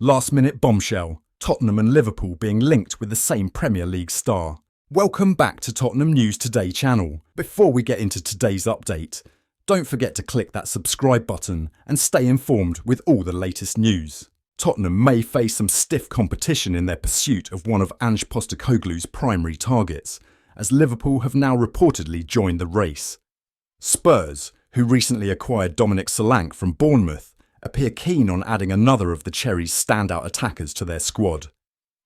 Last-minute bombshell, Tottenham and Liverpool being linked with the same Premier League star. Welcome back to Tottenham News Today channel. Before we get into today's update, don't forget to click that subscribe button and stay informed with all the latest news. Tottenham may face some stiff competition in their pursuit of one of Ange Postecoglou's primary targets, as Liverpool have now reportedly joined the race. Spurs, who recently acquired Dominic Solanke from Bournemouth, appear keen on adding another of the Cherries' standout attackers to their squad.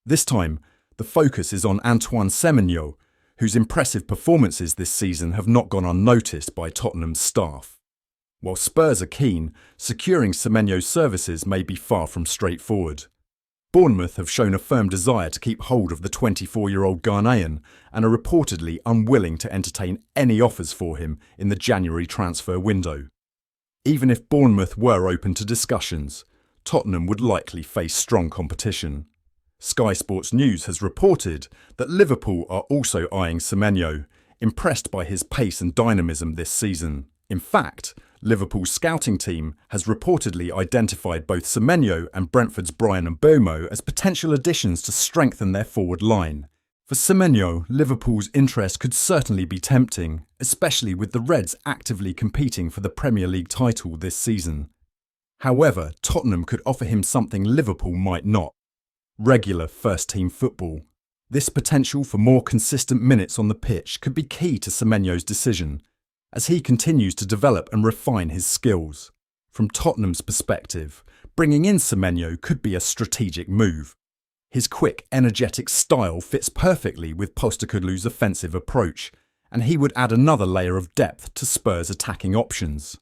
This time, the focus is on Antoine Semenyo, whose impressive performances this season have not gone unnoticed by Tottenham's staff. While Spurs are keen, securing Semenyo's services may be far from straightforward. Bournemouth have shown a firm desire to keep hold of the 24-year-old Ghanaian and are reportedly unwilling to entertain any offers for him in the January transfer window. Even if Bournemouth were open to discussions, Tottenham would likely face strong competition. Sky Sports News has reported that Liverpool are also eyeing Semenyo, impressed by his pace and dynamism this season. In fact, Liverpool's scouting team has reportedly identified both Semenyo and Brentford's Brian Mbeumo as potential additions to strengthen their forward line. For Semenyo, Liverpool's interest could certainly be tempting, especially with the Reds actively competing for the Premier League title this season. However, Tottenham could offer him something Liverpool might not: regular first-team football. This potential for more consistent minutes on the pitch could be key to Semenyo's decision, as he continues to develop and refine his skills. From Tottenham's perspective, bringing in Semenyo could be a strategic move. His quick, energetic style fits perfectly with Postecoglou's offensive approach, and he would add another layer of depth to Spurs' attacking options.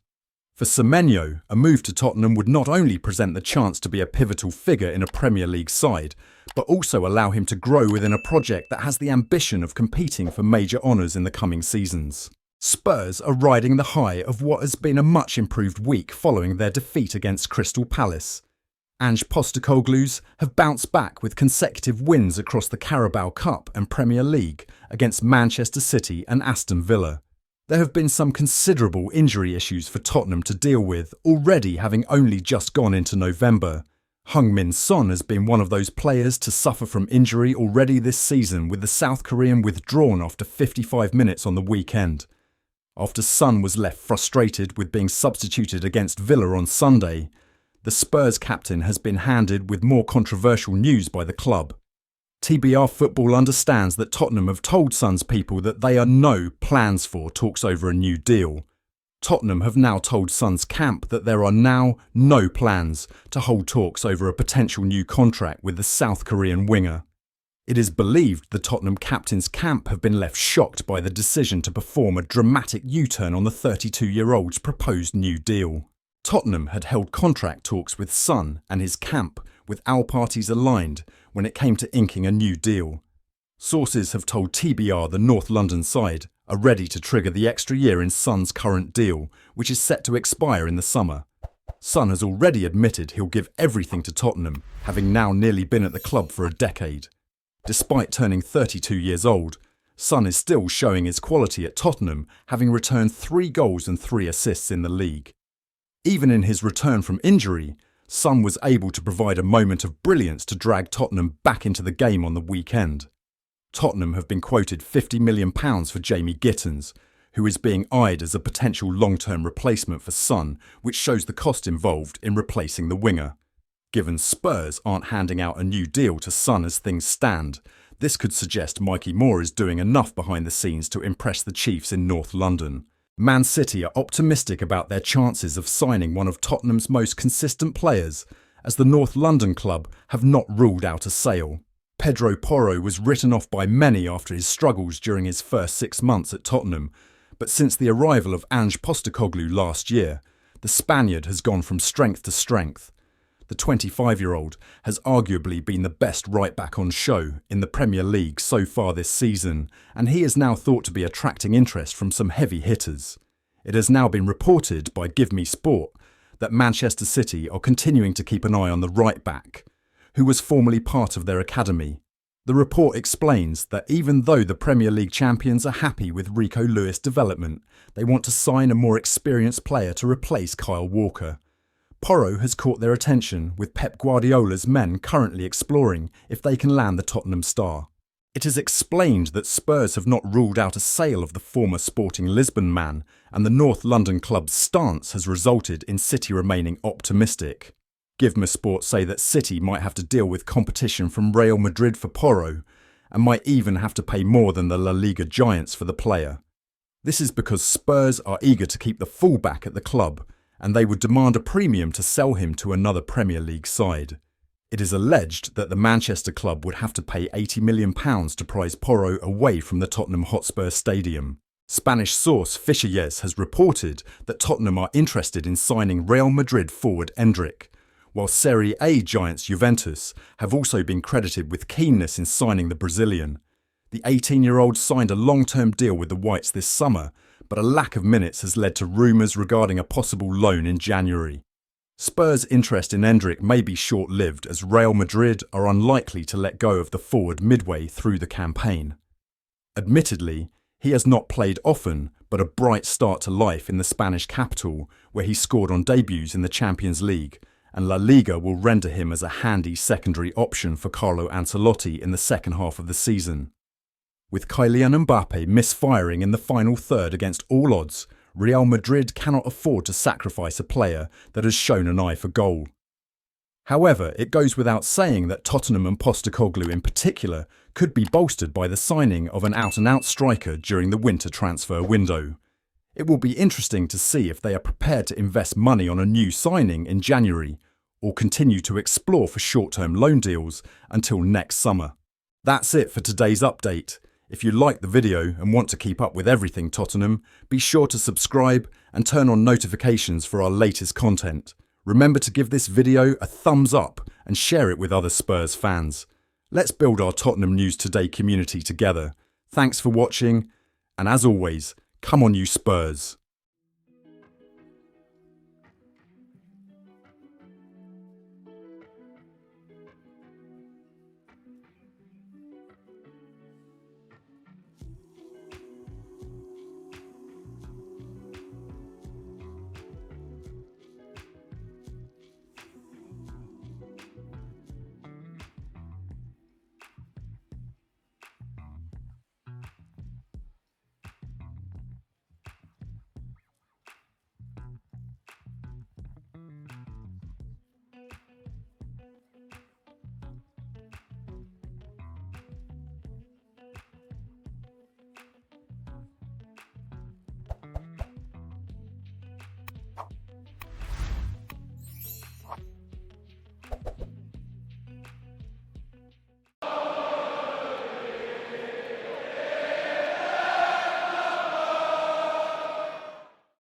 For Semenyo, a move to Tottenham would not only present the chance to be a pivotal figure in a Premier League side, but also allow him to grow within a project that has the ambition of competing for major honours in the coming seasons. Spurs are riding the high of what has been a much improved week following their defeat against Crystal Palace. Ange Postecoglou's have bounced back with consecutive wins across the Carabao Cup and Premier League against Manchester City and Aston Villa. There have been some considerable injury issues for Tottenham to deal with, already having only just gone into November. Heung-min Son has been one of those players to suffer from injury already this season, with the South Korean withdrawn after 55 minutes on the weekend. After Son was left frustrated with being substituted against Villa on Sunday, the Spurs captain has been handed with more controversial news by the club. TBR Football understands that Tottenham have told Son's people that they are no plans for talks over a new deal. Tottenham have now told Son's camp that there are now no plans to hold talks over a potential new contract with the South Korean winger. It is believed the Tottenham captain's camp have been left shocked by the decision to perform a dramatic U-turn on the 32-year-old's proposed new deal. Tottenham had held contract talks with Son and his camp, with all parties aligned when it came to inking a new deal. Sources have told TBR the North London side are ready to trigger the extra year in Son's current deal, which is set to expire in the summer. Son has already admitted he'll give everything to Tottenham, having now nearly been at the club for a decade. Despite turning 32 years old, Son is still showing his quality at Tottenham, having returned 3 goals and 3 assists in the league. Even in his return from injury, Son was able to provide a moment of brilliance to drag Tottenham back into the game on the weekend. Tottenham have been quoted £50 million for Jamie Gittens, who is being eyed as a potential long-term replacement for Son, which shows the cost involved in replacing the winger. Given Spurs aren't handing out a new deal to Son as things stand, this could suggest Mikey Moore is doing enough behind the scenes to impress the Chiefs in North London. Man City are optimistic about their chances of signing one of Tottenham's most consistent players, as the North London club have not ruled out a sale. Pedro Porro was written off by many after his struggles during his first 6 months at Tottenham, but since the arrival of Ange Postecoglou last year, the Spaniard has gone from strength to strength. The 25-year-old has arguably been the best right-back on show in the Premier League so far this season, and he is now thought to be attracting interest from some heavy hitters. It has now been reported by Give Me Sport that Manchester City are continuing to keep an eye on the right-back, who was formerly part of their academy. The report explains that even though the Premier League champions are happy with Rico Lewis' development, they want to sign a more experienced player to replace Kyle Walker. Porro has caught their attention, with Pep Guardiola's men currently exploring if they can land the Tottenham star. It is explained that Spurs have not ruled out a sale of the former Sporting Lisbon man, and the North London club's stance has resulted in City remaining optimistic. Givme Sport say that City might have to deal with competition from Real Madrid for Porro, and might even have to pay more than the La Liga giants for the player. This is because Spurs are eager to keep the fullback at the club, and they would demand a premium to sell him to another Premier League side. It is alleged that the Manchester club would have to pay £80 million to prize Porro away from the Tottenham Hotspur Stadium. Spanish source Cherries has reported that Tottenham are interested in signing Real Madrid forward Endrick, while Serie A giants Juventus have also been credited with keenness in signing the Brazilian. The 18-year-old signed a long-term deal with the Whites this summer, but a lack of minutes has led to rumours regarding a possible loan in January. Spurs' interest in Endrick may be short-lived, as Real Madrid are unlikely to let go of the forward midway through the campaign. Admittedly, he has not played often, but a bright start to life in the Spanish capital, where he scored on debuts in the Champions League, and La Liga will render him as a handy secondary option for Carlo Ancelotti in the second half of the season. With Kylian Mbappe misfiring in the final third against all odds, Real Madrid cannot afford to sacrifice a player that has shown an eye for goal. However, it goes without saying that Tottenham and Postecoglou in particular could be bolstered by the signing of an out-and-out striker during the winter transfer window. It will be interesting to see if they are prepared to invest money on a new signing in January, or continue to explore for short-term loan deals until next summer. That's it for today's update. If you liked the video and want to keep up with everything Tottenham, be sure to subscribe and turn on notifications for our latest content. Remember to give this video a thumbs up and share it with other Spurs fans. Let's build our Tottenham News Today community together. Thanks for watching, and as always, come on you Spurs!